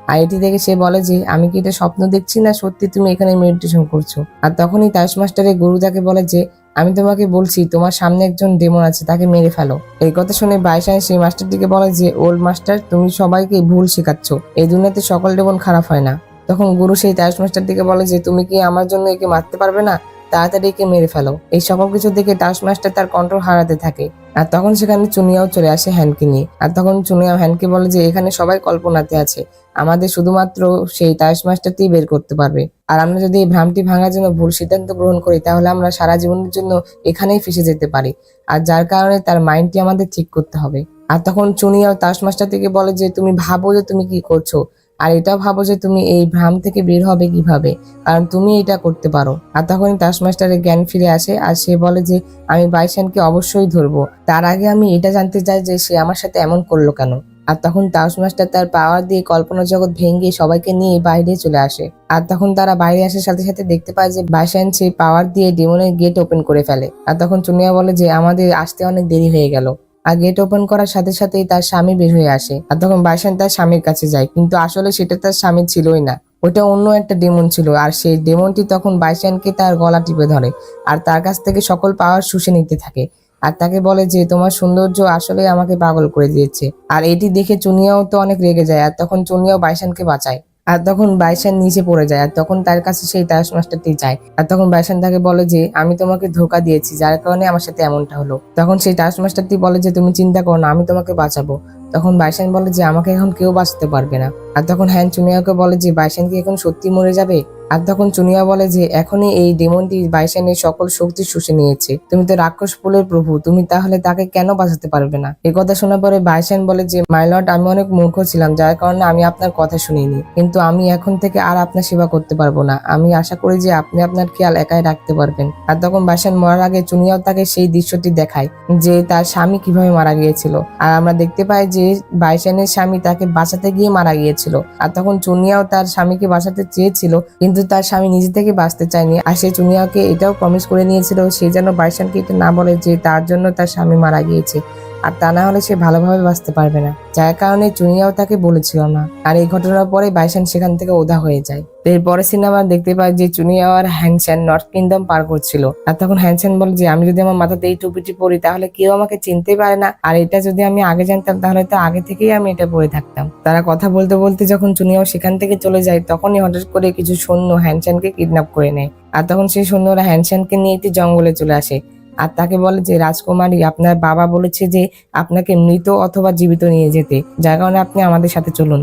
আর এটি দেখে সে বলে যে আমি কি এটা স্বপ্ন দেখছি না সত্যি তুমি এখানে মেডিটেশন করছো। আর তখনই তাস মাস্টারের গুরু তাকে বলে যে আমি তোমাকে বলছি তোমার সামনে একজন ডেমন আছে, তাকে মেরে ফেলো। এই কথা শুনে বাইশান সেই মাস্টারটিকে বলে যে ওল্ড মাস্টার, তুমি সবাইকে ভুল শেখাচ্ছ, এই দুনিয়াতে সকল ডেমন খারাপ হয় না। তখন গুরু সেই তাস মাস্টারটিকে বলে যে তুমি কি আমার জন্য একে মারতে পারবে না, তাড়াতাড়ি একে মেরে ফেলো। এই সকল কিছু দেখে তাস মাস্টার তার কন্ট্রোল হারাতে থাকে। আর তখন সেখানে চুনিয়াও চলে আসে হ্যানকে নিয়ে। আর তখন চুনিয়াও হ্যানকে বলে যে এখানে সবাই কল্পনাতে আছে, আমাদের শুধুমাত্র সেই তাস মাস্টারটি বের করতে পারবে। আর আমরা যদি এই ভ্রামটি ভাঙার জন্য ভুল সিদ্ধান্ত গ্রহণ করি তাহলে আমরা সারা জীবনের জন্য এখানেই ফেসে যেতে পারি। আর যার কারণে তার মাইন্ডটি আমাদের ঠিক করতে হবে। আর তখন চুনিয়াও তাস মাস্টার থেকে বলে যে তুমি ভাবো যে তুমি কি করছো, আর এটাও ভাবো যে তুমি এই ভ্রাম থেকে বের হবে কিভাবে, কারণ তুমি এটা করতে পারো। আর তখনই তাস মাস্টারের জ্ঞান ফিরে আসে আর সে বলে যে আমি বাইশানকে অবশ্যই ধরবো, তার আগে আমি এটা জানতে চাই যে সে আমার সাথে এমন করলো কেন। আর তখন তাস মাস্টার তার পাওয়ার দিয়ে কল্পনা জগৎ ভেঙে সবাইকে নিয়ে বাইরে চলে আসে। আর তখন তারা বাইরে আসার সাথে সাথে দেখতে পায় যে বাইশান সেই পাওয়ার দিয়ে ডেমনের গেট ওপেন করে ফেলে। আর তখন চুনিয়া বলে যে আমাদের আসতে অনেক দেরি হয়ে গেল। আর গেট ওপেন করার সাথে সাথেই তার স্বামী বের হয়ে আসে। আর তখন বাইশান তার স্বামীর কাছে যায়, কিন্তু আসলে সেটা তার স্বামী ছিলই না, ওটা অন্য একটা ডেমন ছিল। আর সেই ডেমনটি তখন বাইশানকে তার গলা টিপে ধরে আর তার কাছ থেকে সকল পাওয়ার শুষে নিতে থাকে। আর তাকে বলে যে তোমার সৌন্দর্য আসলে আমাকে পাগল করে দিয়েছে। আর এটি দেখে চুনিয়াও তো অনেক রেগে যায়। আর তখন চুনিয়াও বাইশানকে বাঁচায়। আর তখন বাইশান নিচে পড়ে যায়। আর তখন তার কাছে সেই তাস মাস্টারটি যায়। আর তখন বাইশান তাকে বলে যে আমি তোমাকে ধোকা দিয়েছি, যার কারণে আমার সাথে এমনটা হলো। তখন সেই তাস মাস্টারটি বলে যে তুমি চিন্তা করো না, আমি তোমাকে বাঁচাবো। তখন বাইশান বলে যে আমাকে এখন কেউ বাঁচাতে পারবে না। আর তখন হ্যান চুনিয়াকে বলে যে বাইশান কি এখন সত্যি মরে যাবে। আর তখন চুনিয়া বলে যে এখনই এই ডেমনটি বাইশানের সকল শক্তি শুষে নিয়েছে, তুমি তো রাক্ষস কুলের প্রভু, তুমি তাহলে তাকে কেন বাঁচাতে পারবে না। এই কথা শোনার পরে বাইশান বলে যে মাই লর্ড, আমি অনেক মূর্খ ছিলাম, যার কারণে আমি আপনার কথা শুনিনি, কিন্তু আমি এখন থেকে আর আপনার সেবা করতে পারবো না। আমি আশা করি যে আপনি আপনার খেয়াল একাই রাখতে পারবেন। আর তখন বাইশান মরার আগে চুনিয়াও তাকে সেই দৃশ্যটি দেখায় যে তার স্বামী কিভাবে মারা গিয়েছিল। আর আমরা দেখতে পাই যে বাইশানের স্বামী তাকে বাঁচাতে গিয়ে মারা গিয়েছিল। আর তখন চুনিয়াও তার স্বামীকে বাঁচাতে চেয়েছিল, কিন্তু তার স্বামী নিজে থেকে বাঁচতে চায়নি। আর সে চুনিয়াকে এটাও প্রমিস করে নিয়েছিল সে যেন বাইশানকে এটা না বলে যে তার জন্য তার স্বামী মারা গিয়েছে, আর তা না হলে সে ভালোভাবে বাঁচতে পারবে না, যার কারণে চুনিয়াও তাকে বলেছিল না। আর এই ঘটনার পরে বাইশান সেখান থেকে উধা হয়ে যায়। এরপরে সিনেমা দেখতে পাই যে চুনিয়া আর হ্যানসেন নর্থ কিংডম পার করছিল। আর তখন হ্যানসেন বলে যে আমি যদি আমার মাথাতে এই টুপিটি পরি তাহলে কেউ আমাকে চিনতে পারে না, আর এটা যদি আমি আগে জানতাম তাহলে তো আগে থেকেই আমি এটা পরে থাকতাম। তারা কথা বলতে বলতে যখন চুনিয়াও সেখান থেকে চলে যায় তখনই হঠাৎ করে কিছু সৈন্য হ্যানসেনকে কিডন্যাপ করে নেয়। আর তখন সেই সৈন্যরা হ্যানসেনকে নিয়ে একটি জঙ্গলে চলে আসে। আর তাকে বলে যে রাজকুমারী, আপনার বাবা বলেছে যে আপনাকে মৃত অথবা জীবিত নিয়ে যেতে, যার কারণে আপনি আমাদের সাথে চলুন।